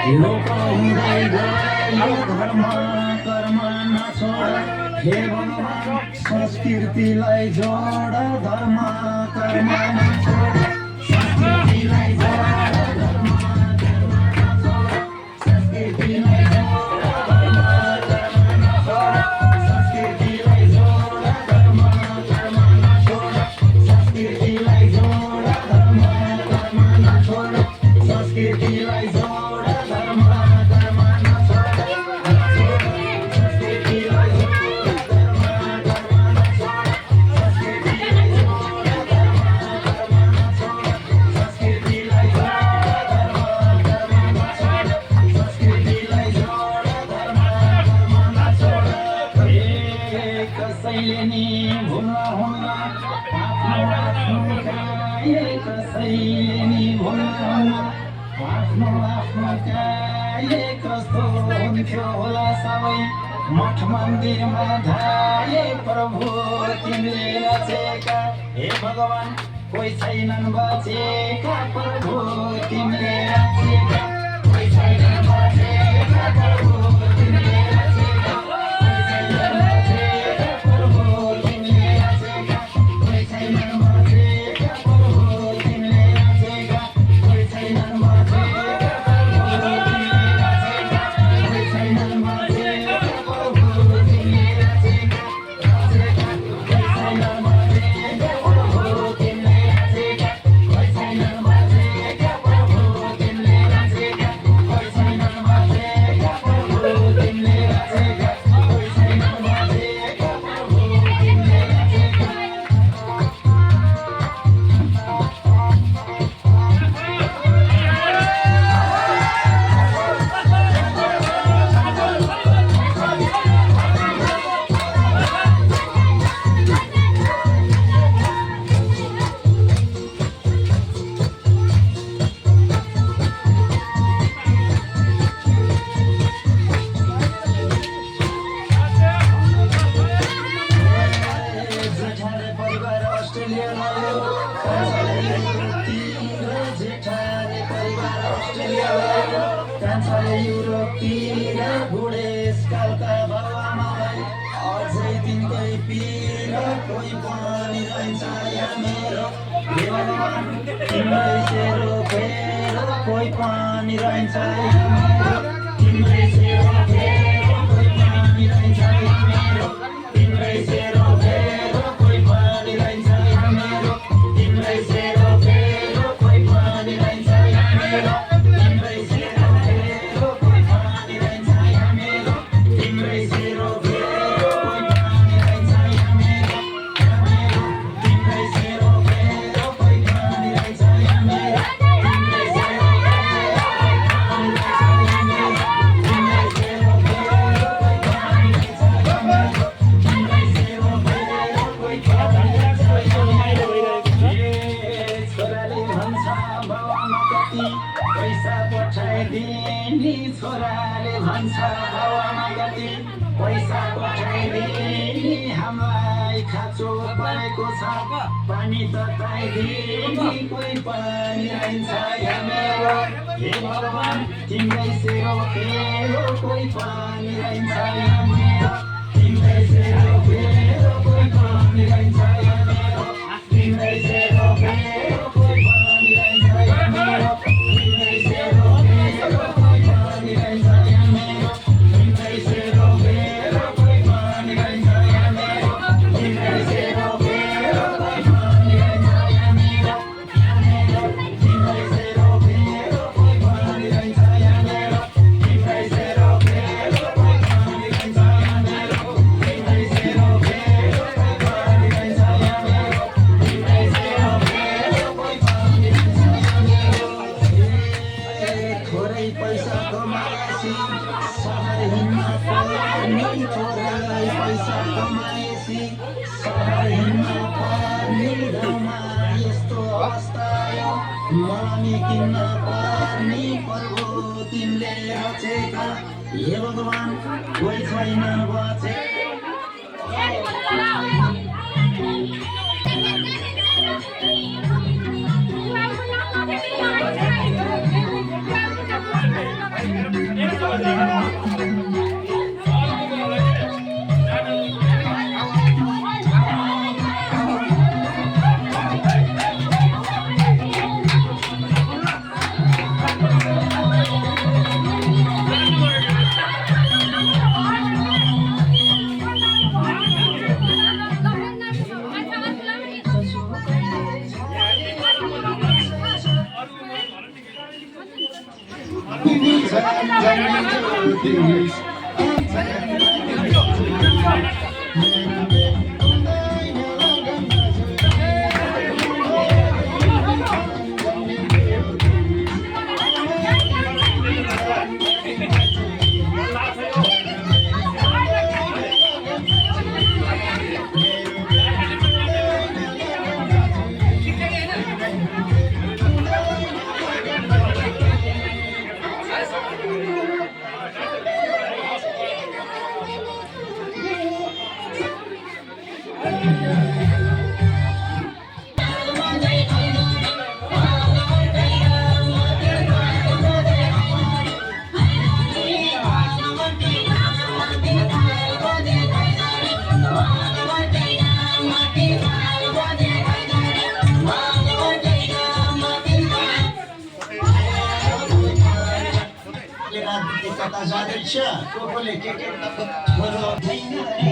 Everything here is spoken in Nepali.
लोक हुँदै गयो धर्म कर्म नछोड हे भगवान संस्कृतिलाई जोड धर्म कर्म नछोड संस्कृतिलाई जोड धर्म कर्म नछोड संस्कृतिलाई जोड धर्म कर्म नछोड संस्कृतिलाई जोड धर्म कर्म नछोड संस्कृतिलाई जोड धर्म कर्म नछोड संस्कृतिलाई जोड कसैले नि भुल्न हुन्न कसैले नि भुल्न हुन्न आफ्नो आफ्नो काले कस्तो हुन्थ्यो होला सबै मठ मन्दिरमा धाए प्रभु तिमीले रचेका हे भगवान कोही छैनन् बचेका प्रभु तिमीले रचेका कोही छैनन् बचेका प्रभु तिमीले रचेका युरोपतिर बुढेसकालका बाबामालाई अझै तिनकै पीर कोही पनि रहन्छ यहाँ मेरो हे भगवान तिम्रै सेरो फेर कोही पनि रहन्छ यहाँ मेरो तिम्रै सेरो फेर कोही पनि रहन्छ यहाँ मेरो तिम्रै सेरो फेर कोही पनि रहन्छ यहाँ मेरो तिम्रै सेरो फेर कोही पनि रहन्छ यहाँ मेरो तिम्रै सेरो पैसा पठाइदिने छोराले भन्छ बाबामा गति पैसा पठाइदिने हामीलाई खाँचो परेको छ पानी तताइदिने कोही पनि रहन्छ यहाँ मेरो हे भगवान तिम्रै सेरो फेरो कोही पनि रहन्छ यहाँ मेरो तिम्रै सेरो फेरो कोही पनि रहन्छ यहाँ मेरो तिम्रै सेरो फेरो कोही पनि रहन्छ यहाँ मेरो हे भगवान कोही छैन बचे कता जाँदैछ को कोले के छोरो छैन